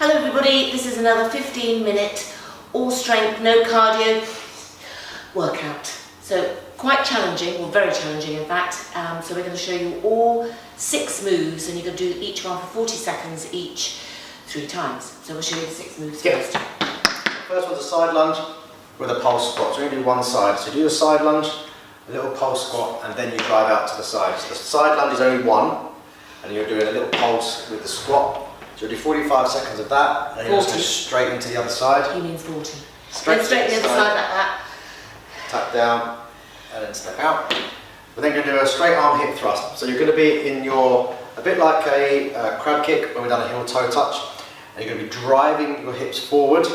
Hello everybody, this is another 15-minute all strength, no cardio workout. So quite challenging, or very challenging in fact. So we're going to show you all 6 moves and you're going to do each one for 40 seconds each 3 times. So we'll show you the 6 moves first. First one's a side lunge with a pulse squat. So we're going to do one side. So do a side lunge, a little pulse squat, and then you drive out to the side. So the side lunge is only one, and you're doing a little pulse with the squat. So you'll do 45 seconds of that, and you'll just go straight into the other side. He means 40. Straight to the other side like that. Tap down, and then step out. We're then going to do a straight arm hip thrust. So you're going to be in your, a bit like a crab kick when we've done a heel toe touch. And you're going to be driving your hips forward.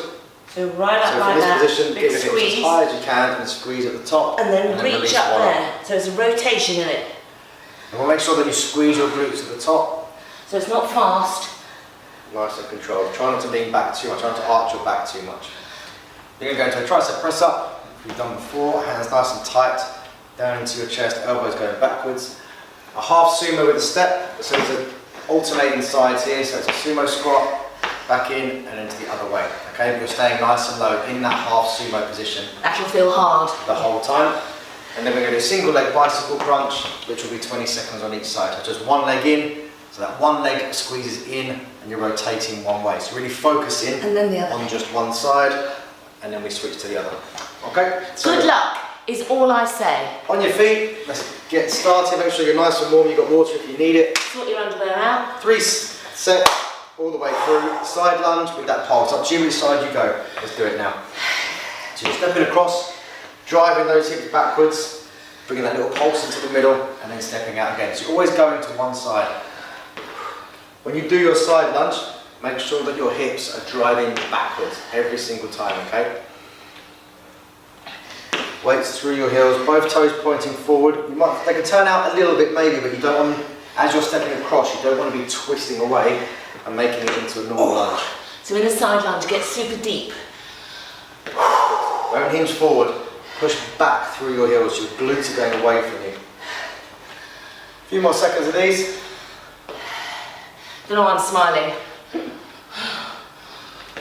So right up so like from this position, big get your squeeze. hips as high as you can and squeeze at the top. And then reach up there. So it's a rotation in it. And we'll make sure that you squeeze your glutes at the top. So it's not fast. Nice and controlled. Try not to lean back too much, try not to arch your back too much. You're going to go into a tricep press up. We've done before, hands nice and tight, down into your chest, elbows going backwards. A half sumo with a step, so it's an alternating sides here, so it's a sumo squat, back in and into the other way. Okay, but you're staying nice and low in that half sumo position. That will feel hard. The whole time. And then we're going to do a single leg bicycle crunch, which will be 20 seconds on each side. So just one leg in, so that one leg squeezes in and you're rotating one way. So really focusing and then the other on just one side, and then we switch to the other. Okay? So good luck is all I say. on your feet, let's get started. Make sure you're nice and warm, you've got water if you need it. Sort your underwear out. 3 sets all the way through. Side lunge with that pulse. Up to you which side you go. Let's do it now. So you're stepping across, driving those hips backwards, bringing that little pulse into the middle, and then stepping out again. So you're always going to one side. When you do your side lunge, make sure that your hips are driving backwards every single time, okay? Weights through your heels, both toes pointing forward. They can turn out a little bit maybe, but you don't want, as you're stepping across, you don't want to be twisting away and making it into a normal lunge. So in a side lunge, get super deep. Don't hinge forward, push back through your heels, your glutes are going away from you. A few more seconds of these. Don't know why I'm smiling.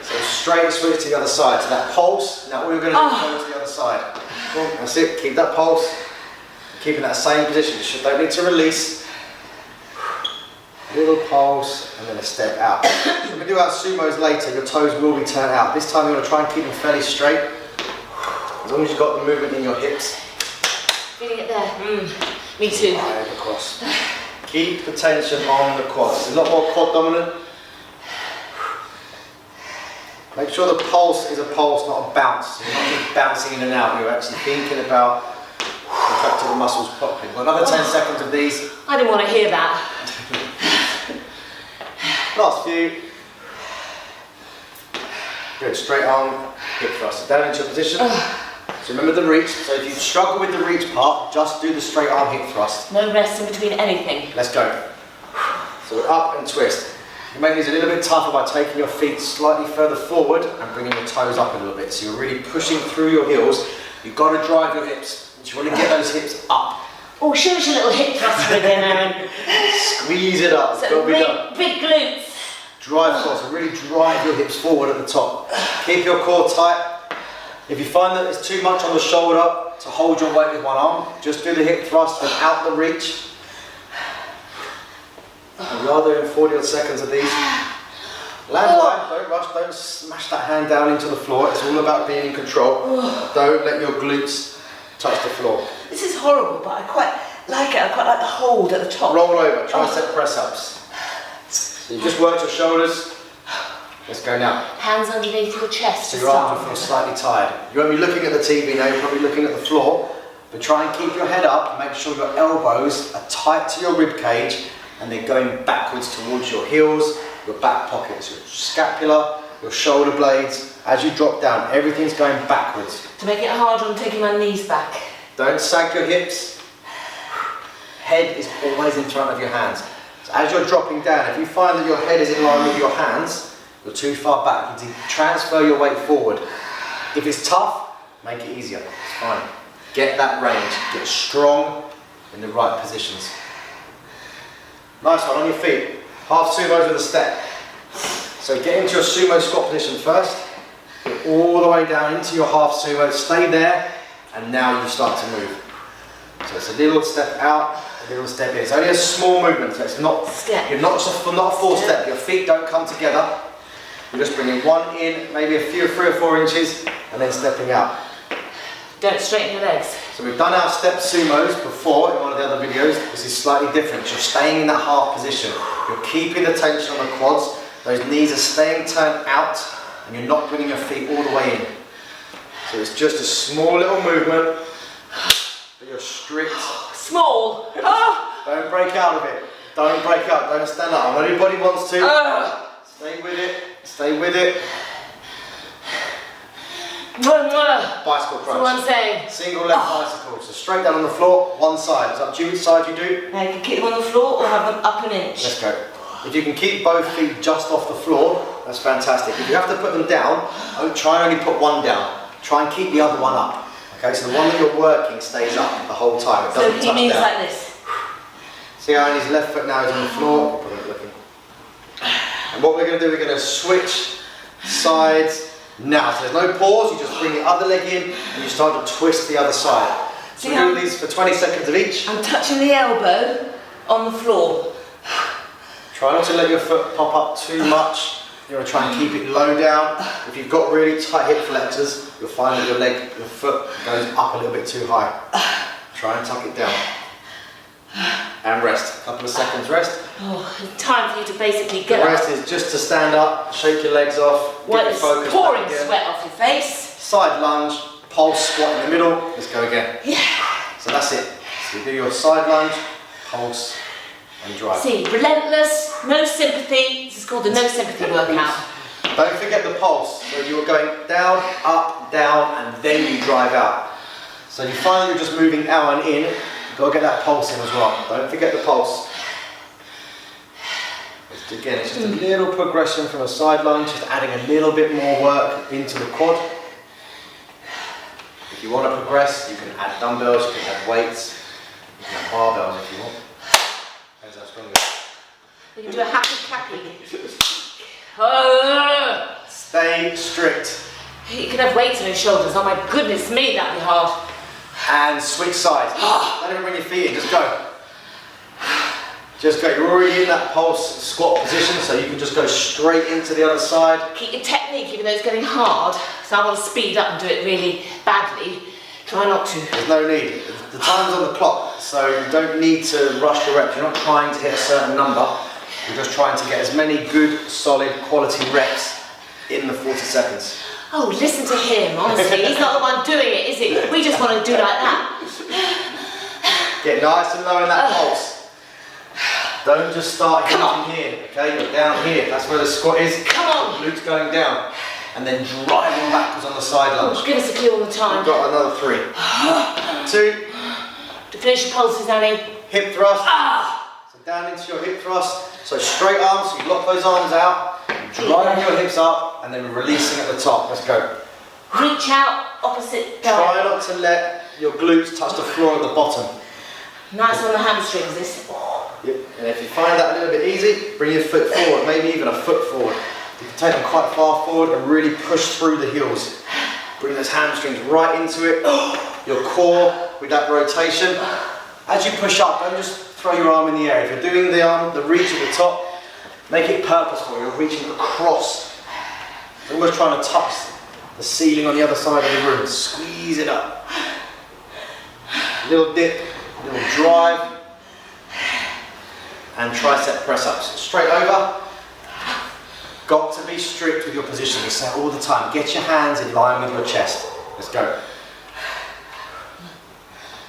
So straight switch to the other side. So that pulse, now all you're going to do is go to the other side. Cool. That's it, keep that pulse. Keep in that same position, you don't need to release. Little pulse and then a step out. When we do our sumos later, your toes will be turned out. This time you want to try and keep them fairly straight. As long as you've got the movement in your hips. Feeling it there. Me too. Right across. Keep the tension on the quads. It's a lot more quad dominant. Make sure the pulse is a pulse, not a bounce. You're not just bouncing in and out. You're actually thinking about contracting the muscles properly. Well, another 10 seconds of these. I didn't want to hear that. Last few. Good, straight arm, hip thrust. Down into your position. So remember the reach. So if you struggle with the reach part, just do the straight arm hip thrust. No rest in between anything. Let's go. So we're up and twist. You make these a little bit tougher by taking your feet slightly further forward and bringing your toes up a little bit. So you're really pushing through your heels. You've got to drive your hips. You want to get those hips up. Oh, show us your little hip thrust again, Aaron. Squeeze it up. So big glutes. Drive forward. So really drive your hips forward at the top. Keep your core tight. If you find that it's too much on the shoulder to hold your weight with one arm, just do the hip thrust without the reach. And we are doing 40 odd seconds of these. Land light, don't rush, don't smash that hand down into the floor. It's all about being in control. Don't let your glutes touch the floor. This is horrible, but I quite like it. I quite like the hold at the top. Roll over, tricep press ups. So you've just worked your shoulders. Let's go now. Hands underneath your chest. So your arms will feel slightly tired. You won't be looking at the TV now, you're probably looking at the floor. But try and keep your head up, make sure your elbows are tight to your rib cage and they're going backwards towards your heels, your back pockets, your scapula, your shoulder blades. As you drop down, everything's going backwards. To make it harder, I'm taking my knees back. Don't sag your hips. Head is always in front of your hands. So as you're dropping down, if you find that your head is in line with your hands, you're too far back, you need to transfer your weight forward. If it's tough, make it easier, it's fine. Get that range, get strong in the right positions. Nice one, on your feet. Half sumos with a step. So get into your sumo squat position first. Get all the way down into your half sumo. Stay there, and now you start to move. So it's a little step out, a little step in. It's only a small movement, so it's not. Step. You're not a full step. Your feet don't come together. You're just bringing one in, maybe a few 3 or 4 inches, and then stepping out. Don't straighten your legs. So we've done our step sumos before in one of the other videos. This is slightly different. You're staying in that half position. You're keeping the tension on the quads. Those knees are staying turned out, and you're not bringing your feet all the way in. So it's just a small little movement, but you're strict. Small. Don't break out of it. Don't break out. Don't stand up. I know everybody wants to. Stay with it. Stay with it. Bicycle crunch. That's what I'm saying. Single leg bicycle. So straight down on the floor, one side. It's up to you which side you do. Now you can keep them on the floor or have them up an inch. Let's go. If you can keep both feet just off the floor, that's fantastic. If you have to put them down, try and only put one down. Try and keep the other one up. Okay, so the one that you're working stays up the whole time. It doesn't touch down. So he means like this. See how his left foot now is on the floor? Probably looking. And what we're going to do, we're going to switch sides now. So there's no pause, you just bring the other leg in and you start to twist the other side. So we're doing these for 20 seconds of each. I'm touching the elbow on the floor. Try not to let your foot pop up too much. You want to try and keep it low down. If you've got really tight hip flexors, you'll find that your foot goes up a little bit too high. Try and tuck it down. And rest. A couple of seconds rest. Oh, it's time for you to basically get the up. rest is just to stand up, shake your legs off, get your focus pouring back again. sweat off your face. Side lunge, pulse, squat in the middle. Let's go again. Yeah. So that's it. So you do your side lunge, pulse, and drive. See, relentless, no sympathy. This is called the no sympathy workout. Don't forget the pulse. So you are going down, and then you drive out. So you find you're just moving out and in. You've got to get that pulse in as well. Don't forget the pulse. Again, it's just a little progression from a side lunge, just adding a little bit more work into the quad. If you want to progress, you can add dumbbells, you can add weights, you can add barbells if you want. Depends how strong you are. You can do a happy clappy. Stay strict. You can have weights on your shoulders. Oh my goodness me, that'd be hard. And switch sides. Don't even bring your feet in, just go. Just go, you're already in that pulse squat position, so you can just go straight into the other side. Keep your technique, even though it's getting hard. So I want to speed up and do it really badly. Try not to. There's no need. The time's on the clock, so you don't need to rush your reps. You're not trying to hit a certain number. You're just trying to get as many good, solid, quality reps in the 40 seconds. Oh, listen to him, honestly. He's not the one doing it, is he? We just want to do like that. Get nice and low in that pulse. Don't just start hitting here, okay? You're down here. That's where the squat is. Come on. The glutes going down. And then driving backwards on the side lunge. Give us a clue on the time. We've got another 3. 2. To finish your pulses, Annie. Hip thrust. So down into your hip thrust. So straight arms, so you lock those arms out. Driving your hips up and then releasing at the top. Let's go. Reach out, opposite. Try not to let your glutes touch the floor at the bottom. Nice on the hamstrings, this. Yep. And if you find that a little bit easy, bring your foot forward, maybe even a foot forward. You can take them quite far forward and really push through the heels. Bring those hamstrings right into it. Your core with that rotation. As you push up, don't just throw your arm in the air. If you're doing the reach at the top, make it purposeful. You're reaching across. You're almost trying to touch the ceiling on the other side of the room. Squeeze it up. Little dip, little drive. And tricep press ups. Straight over. Got to be strict with your position. We say all the time, get your hands in line with your chest. Let's go.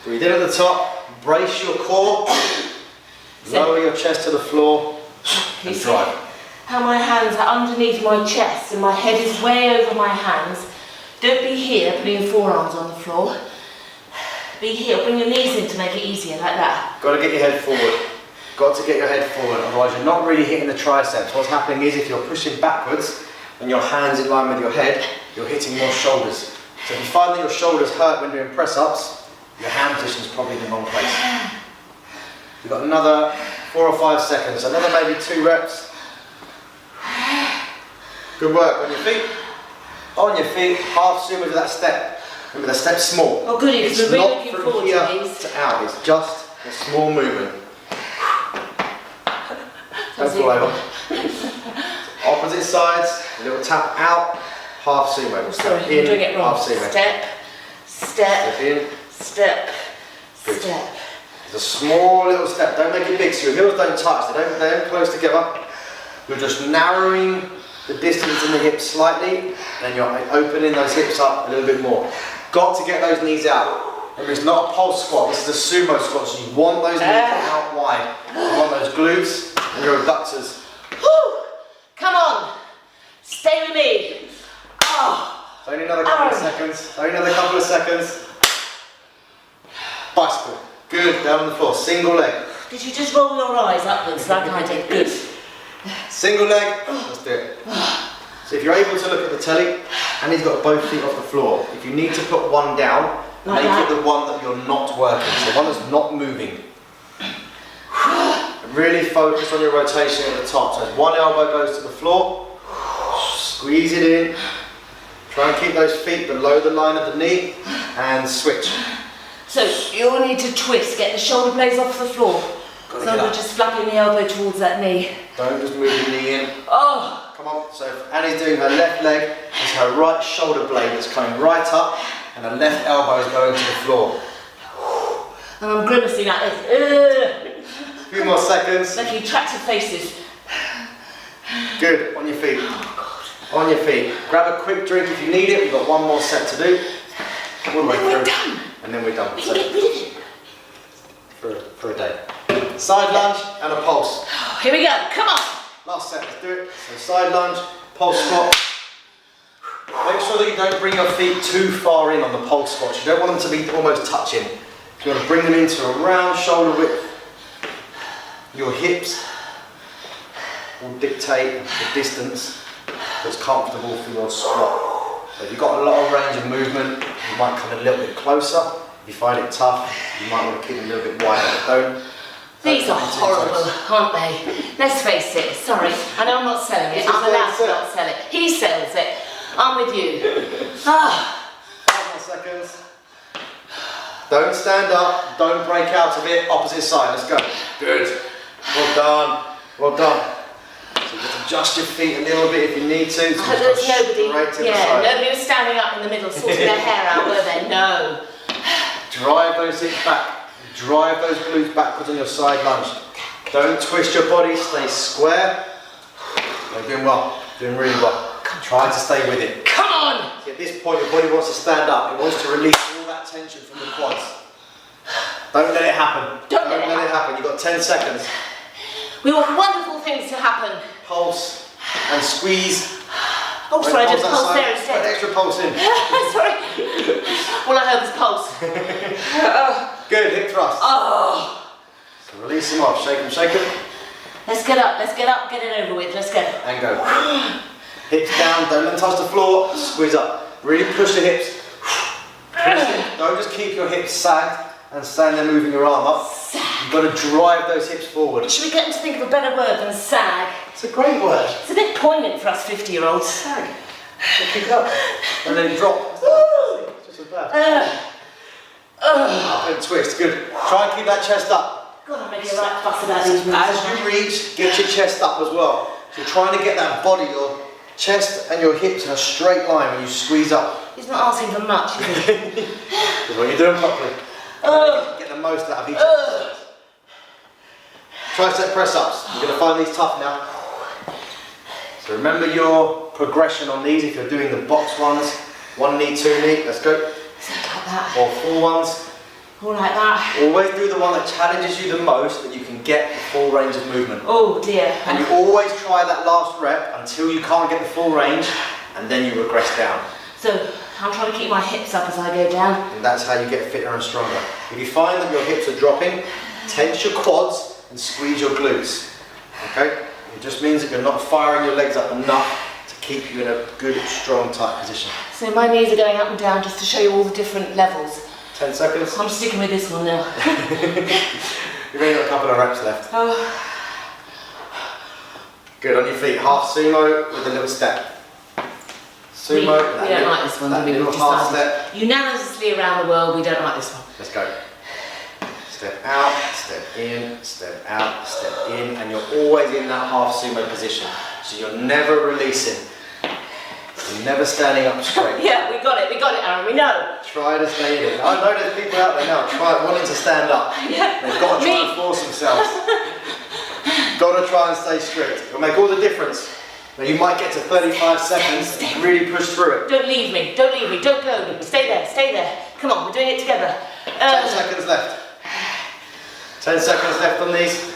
Breathe in at the top, brace your core, lower your chest to the floor, and drive. How my hands are underneath my chest and my head is way over my hands. Don't be here, putting your forearms on the floor. Be here, bring your knees in to make it easier, like that. Got to get your head forward. Got to get your head forward, otherwise you're not really hitting the triceps. What's happening is if you're pushing backwards and your hands in line with your head, you're hitting more shoulders. So if you find that your shoulders hurt when doing press-ups, your hand position is probably in the wrong place. We've got another 4 or 5 seconds, another maybe 2 reps. Good work. On your feet. On your feet. Half sumo to that step. Remember, the step's small. Oh, goody, It's we're really not looking from forward here to these. to out. It's just a small movement. Don't fall over. Opposite sides. A little tap out. Half sumo. Oh, sorry, I'm in, doing it wrong. half sumo. Step, step, Step in. step, Good. step. It's a small little step. Don't make it big so your heels don't touch. They're close together. You're just narrowing the distance in the hips slightly, and you're opening those hips up a little bit more. Got to get those knees out. Remember, it's not a pulse squat, this is a sumo squat, so you want those knees out wide. You want those glutes and your adductors. Whew. Come on, stay with me. Oh. Only another couple of seconds. Only another couple of seconds. Bicycle. Good, down on the floor. Single leg. Did you just roll your eyes upwards like I did? Good. Single leg. Let's do it. So if you're able to look at the telly, and he's got both feet off the floor. If you need to put one down, like make that. it the one that you're not working, so the one that's not moving. Really focus on your rotation at the top. So as one elbow goes to the floor, squeeze it in. Try and keep those feet below the line of the knee, and switch. So you'll need to twist, get the shoulder blades off the floor. So we're just flapping the elbow towards that knee. Don't just move the knee in. Oh. Come on. So if Annie's doing her left leg, it's her right shoulder blade that's coming right up, and her left elbow is going to the floor. And I'm grimacing like this. A few more seconds. Making attractive faces. Good. On your feet. On your feet. Grab a quick drink if you need it. We've got one more set to do. All the way through. We're done. And then we're done. We can get rid of it. For a day. Side lunge and a pulse. Here we go. Come on. Last set. Let's do it. So side lunge, pulse squat. Make sure that you don't bring your feet too far in on the pulse squats. You don't want them to be almost touching. You want to bring them into around shoulder width. Your hips will dictate the distance that's comfortable for your squat. So if you've got a lot of range of movement, you might come a little bit closer. If you find it tough, you might want to keep them a little bit wider. Don't These are come too horrible, close. aren't they? Let's face it. Sorry. I know I'm not selling it. This is I'm what allowed it's to at. not sell it. He sells it. I'm with you. Ah. 5 more seconds. Don't stand up. Don't break out of it. Opposite side. Let's go. Good. Well done. Well done. So just adjust your feet a little bit if you need to. So I hope there's just go nobody. straight to the Yeah, side. nobody was standing up in the middle sorting their hair out, were they? No. Drive those hips back. Drive those glutes backwards on your side lunge. Don't twist your body. Stay square. You're doing well. Doing really well. Try to stay with it. Come on. See, at this point, your body wants to stand up. It wants to release all that tension from the quads. Don't let it happen. Don't let it happen. You've got 10 seconds. We want wonderful things to happen. Pulse and squeeze. Oh, sorry, I Pulse just that pulsed side. there Put instead. extra pulse in. Sorry. All I heard was pulse. Good, hip thrust. Oh. So release them off. Shake them, shake them. Let's get up, get it over with. Let's go. And go. Hips down, don't let them touch the floor. Squeeze up. Really push the hips. Push it. Don't just keep your hips sagged and stand there moving your arm up. Sag. You've got to drive those hips forward. Should we get him to think of a better word than sag? It's a great word. It's a bit poignant for us 50-year-olds. Sag. So keep it up. And then drop. It's just as bad. Up and twist. Good. Try and keep that chest up. God, I'm making a right fuss about these moves. As you reach, get your chest up as well. So you're trying to get that body, your chest and your hips in a straight line when you squeeze up. He's not asking for much, is he? That's what you're doing properly. Get the most out of each exercise. Tricep press ups. You're going to find these tough now. So remember your progression on these if you're doing the box ones. 1 knee, 2 knee. Let's go. Like that. Or 4 ones. All like that. Always do the one that challenges you the most that you can get the full range of movement. Oh dear. And you always try that last rep until you can't get the full range, and then you regress down. So, I'm trying to keep my hips up as I go down. And that's how you get fitter and stronger. If you find that your hips are dropping, tense your quads and squeeze your glutes. Okay? It just means that you're not firing your legs up enough to keep you in a good, strong, tight position. So my knees are going up and down just to show you all the different levels. 10 seconds. I'm sticking with this one now. You've only got a couple of reps left. Oh. Good, on your feet. Half sumo with a little step. sumo. We don't like this one, that do we? little We've half decided. step. Unanimously around the world, we don't like this one. Let's go. Step out, step in, step out, step in, and you're always in that half sumo position. So you're never releasing. You're never standing up straight. Yeah, we got it, Aaron, we know. Try to stay in it. I know there's people out there now wanting to stand up. Yeah. They've got to try and force themselves. Got to try and stay strict. It'll make all the difference. Now you might get to 35 seconds and really push through it. Don't leave me, don't go. Stay there. Come on, we're doing it together. 10 seconds left. 10 seconds left on these.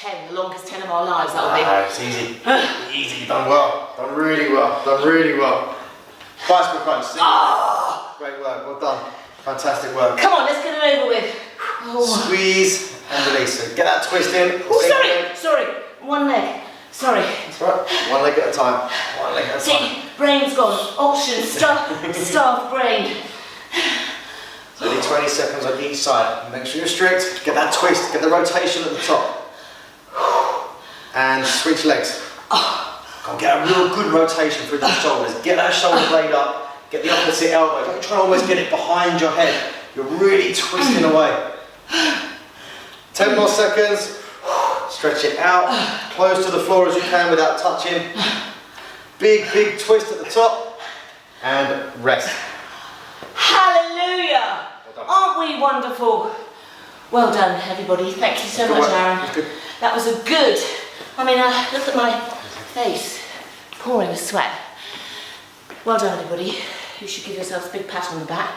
10, the longest 10 of our lives, that'll be. It's easy. Easy, you've done well. Done really well. Bicycle crunch. Great work, well done. Fantastic work. Come on, let's get it over with. Oh. Squeeze and release. So get that twist in. Oh, sorry. One leg. Sorry. That's right. One leg at a time. One leg at a time. See, brain's gone. Options, starved brain. So only 20 seconds on each side. Make sure you're strict. Get that twist. Get the rotation at the top. And switch legs. Go get a real good rotation through the shoulders. Get that shoulder blade up. Get the opposite elbow. Don't try to almost get it behind your head. You're really twisting away. 10 more seconds. Stretch it out. Close to the floor as you can without touching. Big twist at the top. And rest. Hallelujah! Well done. Aren't we wonderful? Well done, everybody. Thank you so much, Aaron. That was a good. I mean, look at my face, pouring with sweat. Well done, everybody. You should give yourselves a big pat on the back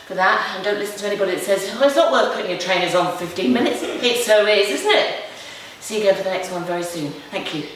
for that, and don't listen to anybody that says, "Oh, it's not worth putting your trainers on for 15 minutes." It so is, isn't it? See you again for the next one very soon. Thank you.